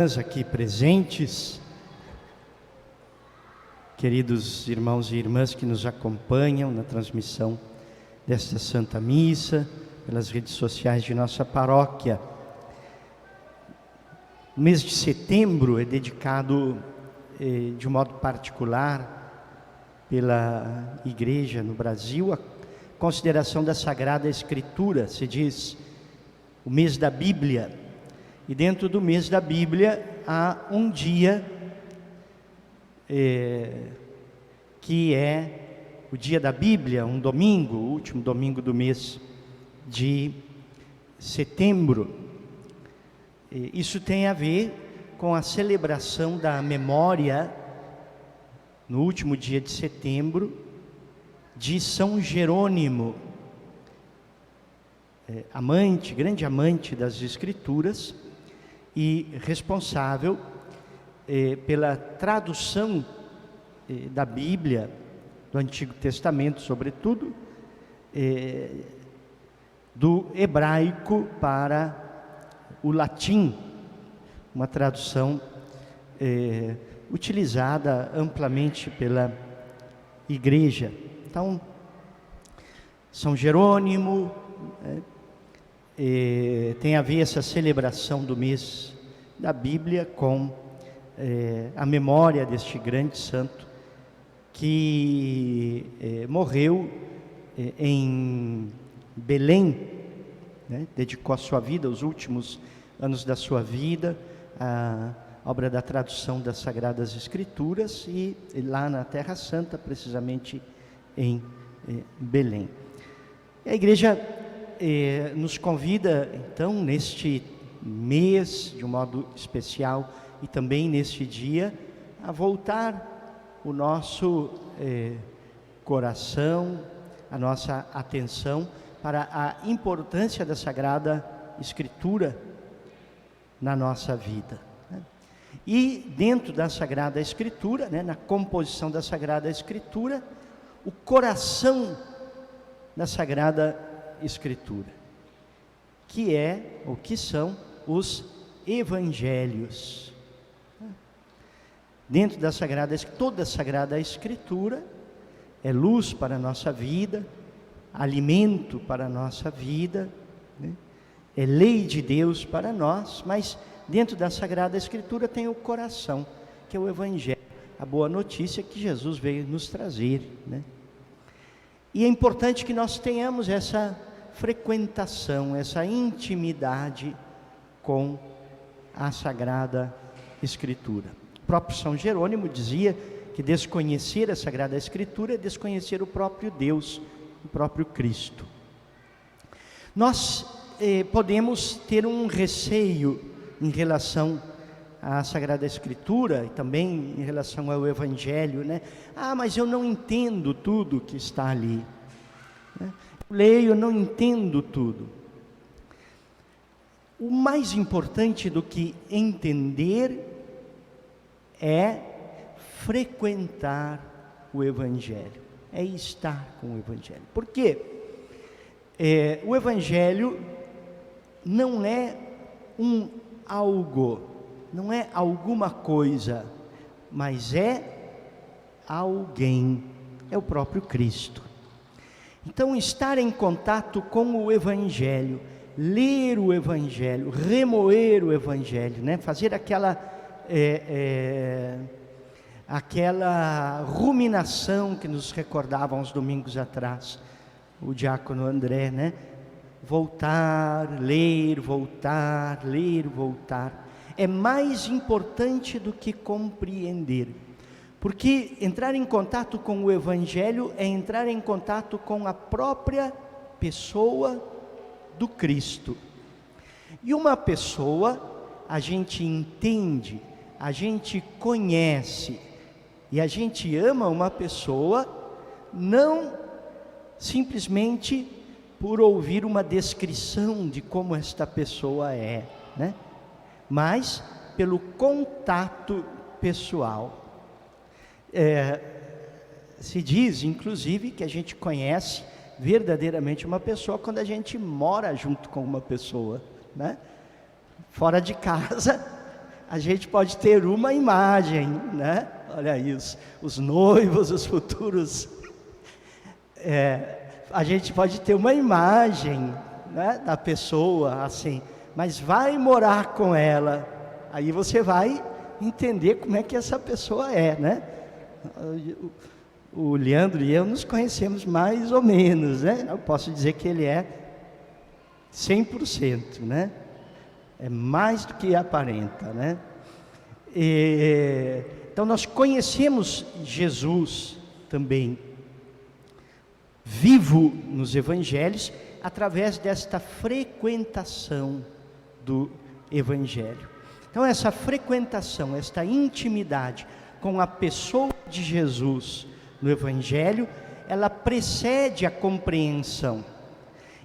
Aqui presentes, queridos irmãos e irmãs que nos acompanham na transmissão desta Santa Missa, pelas redes sociais de nossa paróquia. O mês de setembro é dedicado de um modo particular pela Igreja no Brasil à consideração da Sagrada Escritura. Se diz o mês da Bíblia. E dentro do mês da Bíblia há um dia que é o dia da Bíblia, um domingo, o último domingo do mês de setembro. Isso tem a ver com a celebração da memória, no último dia de setembro, de São Jerônimo, grande amante das Escrituras, e responsável pela tradução da Bíblia, do Antigo Testamento sobretudo, do hebraico para o latim, uma tradução utilizada amplamente pela Igreja. Então, São Jerônimo, tem a ver essa celebração do mês da Bíblia com a memória deste grande santo que morreu em Belém, dedicou a sua vida, os últimos anos da sua vida, à obra da tradução das Sagradas Escrituras, e lá na Terra Santa, precisamente em Belém. A Igreja nos convida, então, neste mês, de um modo especial, e também neste dia, a voltar o nosso coração, a nossa atenção para a importância da Sagrada Escritura na nossa vida. E dentro da Sagrada Escritura, na composição da Sagrada Escritura, o coração da Sagrada Escritura, que é, ou que são, os Evangelhos. Dentro da toda a Sagrada Escritura é luz para a nossa vida, alimento para a nossa vida, é lei de Deus para nós, mas dentro da Sagrada Escritura tem o coração, que é o Evangelho, a boa notícia que Jesus veio nos trazer, E é importante que nós tenhamos essa frequentação, essa intimidade com a Sagrada Escritura. O próprio São Jerônimo dizia que desconhecer a Sagrada Escritura é desconhecer o próprio Deus, o próprio Cristo. Nós podemos ter um receio em relação à Sagrada Escritura e também em relação ao Evangelho, mas eu não entendo tudo que está ali. Eu leio, eu não entendo tudo. O mais importante do que entender é frequentar o Evangelho, é estar com o Evangelho. Por quê? O Evangelho não é algo, não é alguma coisa, mas é alguém, é o próprio Cristo. Então, estar em contato com o Evangelho, ler o Evangelho, remoer o Evangelho, fazer aquela ruminação que nos recordava uns domingos atrás, o diácono André, voltar, ler, voltar, ler, voltar, é mais importante do que compreender. Porque entrar em contato com o Evangelho é entrar em contato com a própria pessoa do Cristo. E uma pessoa, a gente entende, a gente conhece, e a gente ama uma pessoa, não simplesmente por ouvir uma descrição de como esta pessoa é, mas pelo contato pessoal. Se diz, inclusive, que a gente conhece verdadeiramente uma pessoa quando a gente mora junto com uma pessoa, Fora de casa, a gente pode ter uma imagem, né? Olha aí, os noivos, os futuros, a gente pode ter uma imagem, né, da pessoa, assim, mas vai morar com ela, aí você vai entender como é que essa pessoa é, né? O Leandro e eu nos conhecemos mais ou menos, né? Eu posso dizer que ele é 100%, né? É mais do que aparenta, né? Então nós conhecemos Jesus também vivo nos evangelhos através desta frequentação do evangelho. Então essa frequentação, esta intimidade com a pessoa de Jesus no evangelho, ela precede a compreensão.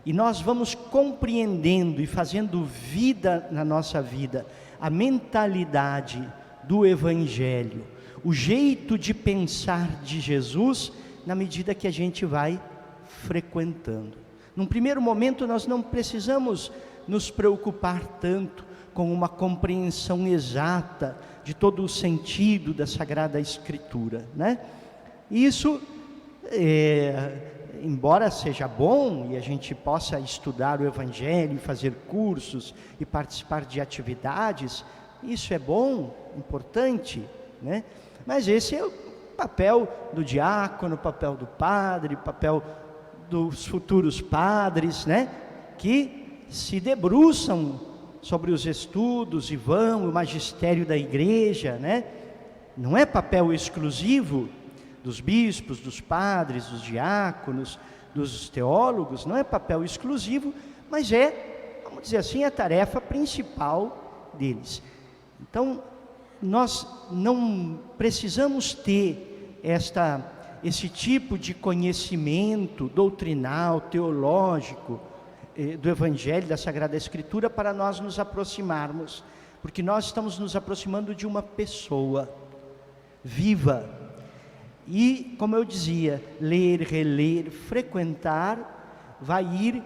E nós vamos compreendendo e fazendo vida na nossa vida a mentalidade do evangelho, o jeito de pensar de Jesus, na medida que a gente vai frequentando. Num primeiro momento nós não precisamos nos preocupar tanto com uma compreensão exata de todo o sentido da Sagrada Escritura, né? Isso, embora seja bom e a gente possa estudar o Evangelho, fazer cursos e participar de atividades, isso é bom, importante, né? Mas esse é o papel do diácono, o papel do padre, o papel dos futuros padres, né? Que se debruçam sobre os estudos e vão, o magistério da igreja, né? Não é papel exclusivo dos bispos, dos padres, dos diáconos, dos teólogos, não é papel exclusivo, mas é, vamos dizer assim, a tarefa principal deles. Então, nós não precisamos ter esse tipo de conhecimento doutrinal, teológico, do Evangelho, da Sagrada Escritura, para nós nos aproximarmos, porque nós estamos nos aproximando de uma pessoa viva. E, como eu dizia, ler, reler, frequentar, vai ir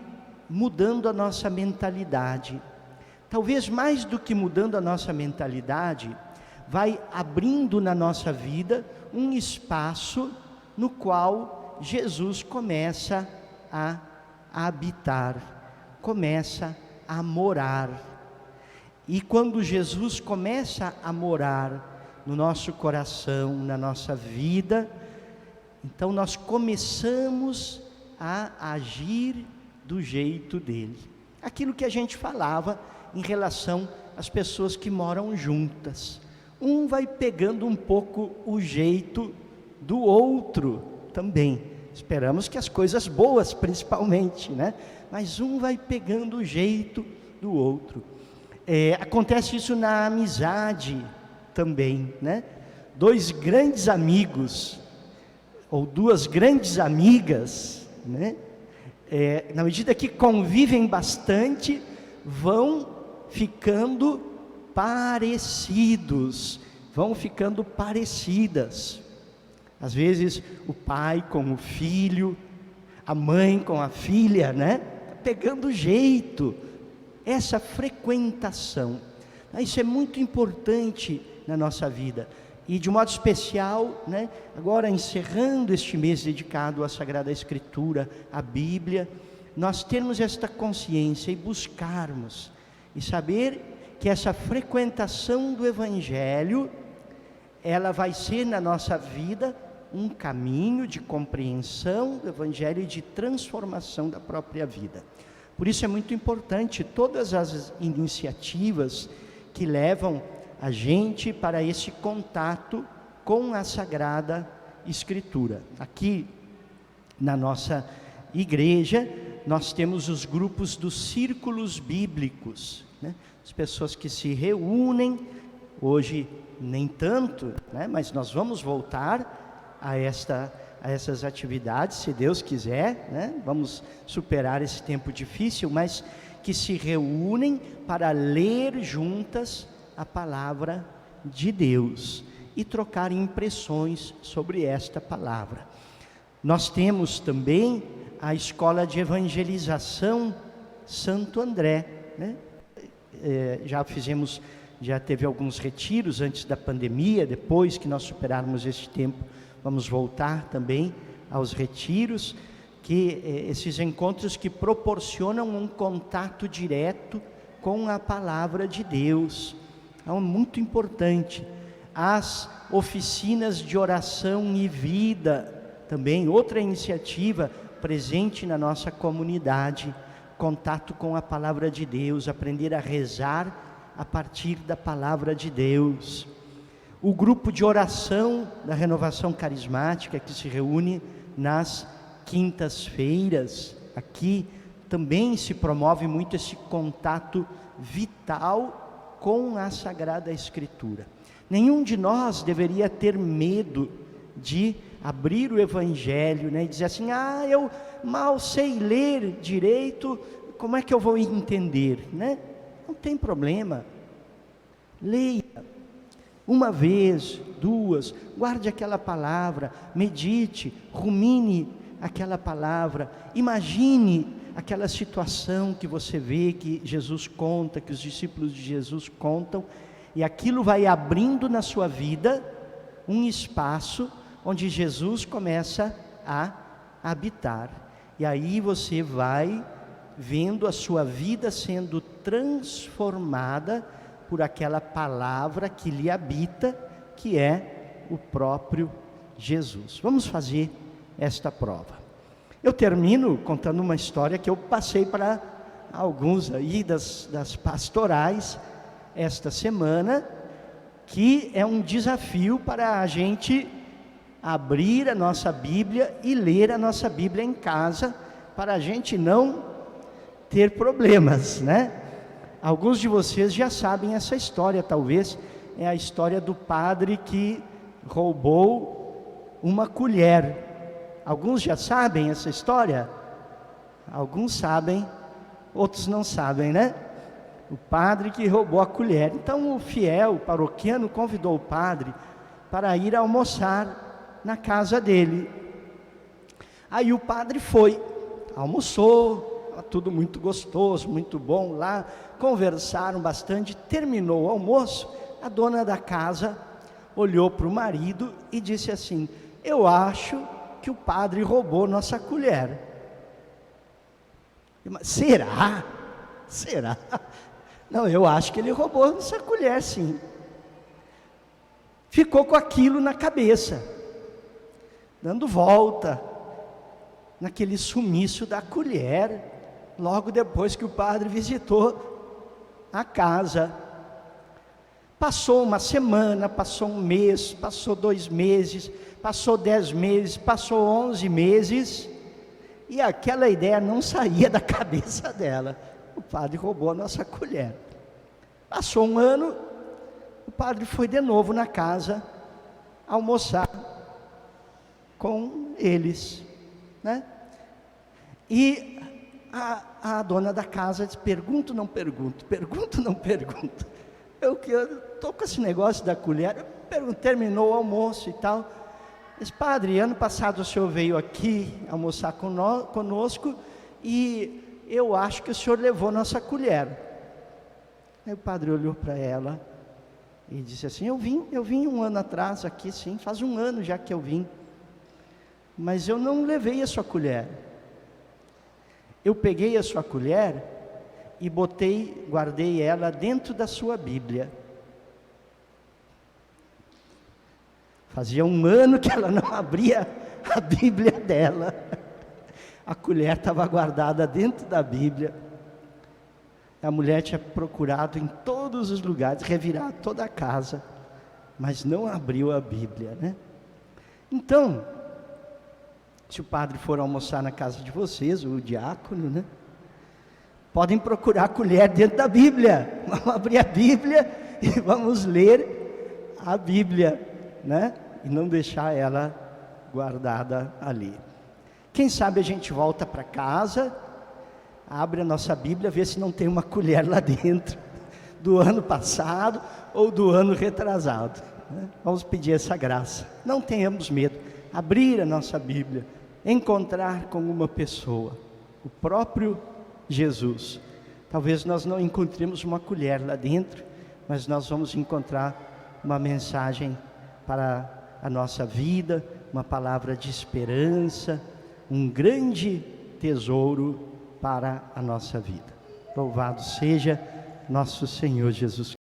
mudando a nossa mentalidade. Talvez mais do que mudando a nossa mentalidade, vai abrindo na nossa vida um espaço no qual Jesus começa a habitar, começa a morar. E quando Jesus começa a morar no nosso coração, na nossa vida, então nós começamos a agir do jeito dele. Aquilo que a gente falava em relação às pessoas que moram juntas. Um vai pegando um pouco o jeito do outro também. Esperamos que as coisas boas, principalmente, né? Mas um vai pegando o jeito do outro. Acontece isso na amizade também, né? Dois grandes amigos, ou duas grandes amigas, né? Na medida que convivem bastante, vão ficando parecidos, vão ficando parecidas. Às vezes o pai com o filho, a mãe com a filha, né? Pegando jeito, essa frequentação. Isso é muito importante na nossa vida. E de um modo especial, né? Agora encerrando este mês dedicado à Sagrada Escritura, à Bíblia, nós termos esta consciência e buscarmos, e saber que essa frequentação do Evangelho, ela vai ser na nossa vida um caminho de compreensão do Evangelho e de transformação da própria vida. Por isso é muito importante todas as iniciativas que levam a gente para esse contato com a Sagrada Escritura. Aqui na nossa igreja nós temos os grupos dos círculos bíblicos, né? As pessoas que se reúnem, hoje nem tanto, né? Mas nós vamos voltar a essas atividades, se Deus quiser, né? Vamos superar esse tempo difícil, mas que se reúnem para ler juntas a palavra de Deus e trocar impressões sobre esta palavra. Nós temos também a Escola de Evangelização Santo André, né? Já fizemos já teve alguns retiros antes da pandemia. Depois que nós superarmos esse tempo, vamos voltar também aos retiros, esses encontros que proporcionam um contato direto com a palavra de Deus. Então, muito importante. As oficinas de oração e vida, também outra iniciativa presente na nossa comunidade, contato com a palavra de Deus, aprender a rezar a partir da palavra de Deus. O grupo de oração da Renovação Carismática, que se reúne nas quintas-feiras, aqui também se promove muito esse contato vital com a Sagrada Escritura. Nenhum de nós deveria ter medo de abrir o Evangelho, né, e dizer assim: eu mal sei ler direito, como é que eu vou entender, né? Não tem problema, leia uma vez, duas, guarde aquela palavra, medite, rumine aquela palavra, imagine aquela situação que você vê que Jesus conta, que os discípulos de Jesus contam, e aquilo vai abrindo na sua vida um espaço onde Jesus começa a habitar, e aí você vai vendo a sua vida sendo transformada por aquela palavra que lhe habita, que é o próprio Jesus. Vamos fazer esta prova. Eu termino contando uma história que eu passei para alguns aí das pastorais esta semana, que é um desafio para a gente abrir a nossa Bíblia e ler a nossa Bíblia em casa, para a gente não ter problemas, né? Alguns de vocês já sabem essa história, talvez. É a história do padre que roubou uma colher. Alguns já sabem essa história? Alguns sabem, outros não sabem, né? O padre que roubou a colher. Então o fiel, o paroquiano, convidou o padre para ir almoçar na casa dele. Aí o padre foi, almoçou, tudo muito gostoso, muito bom lá, conversaram bastante. Terminou o almoço, a dona da casa olhou para o marido e disse assim: eu acho que o padre roubou nossa colher. Mas, será? Será? Não, eu acho que ele roubou nossa colher, sim. Ficou com aquilo na cabeça, dando volta naquele sumiço da colher, logo depois que o padre visitou a casa. Passou uma semana, passou um mês, passou 2 meses, passou 10 meses, passou 11 meses, e aquela ideia não saía da cabeça dela. O padre roubou a nossa colher. Passou um ano, o padre foi de novo na casa almoçar com eles, né? E a dona da casa disse: pergunto, não pergunto, pergunto, não pergunto. Eu estou com esse negócio da colher. Terminou o almoço e tal. Disse: padre, ano passado o senhor veio aqui almoçar conosco e eu acho que o senhor levou nossa colher. Aí o padre olhou para ela e disse assim: eu vim 1 ano atrás aqui, sim, faz 1 ano já que eu vim, mas eu não levei a sua colher. Eu peguei a sua colher e guardei ela dentro da sua Bíblia. Fazia 1 ano que ela não abria a Bíblia dela. A colher estava guardada dentro da Bíblia. A mulher tinha procurado em todos os lugares, revirado toda a casa, mas não abriu a Bíblia, né? Então, se o padre for almoçar na casa de vocês, o diácono, né? Podem procurar a colher dentro da Bíblia. Vamos abrir a Bíblia e vamos ler a Bíblia, né? E não deixar ela guardada ali. Quem sabe a gente volta para casa, abre a nossa Bíblia, vê se não tem uma colher lá dentro, do ano passado ou do ano retrasado, né? Vamos pedir essa graça. Não tenhamos medo. Abrir a nossa Bíblia, encontrar com uma pessoa, o próprio Jesus. Talvez nós não encontremos uma colher lá dentro, mas nós vamos encontrar uma mensagem para a nossa vida, uma palavra de esperança, um grande tesouro para a nossa vida. Louvado seja nosso Senhor Jesus Cristo.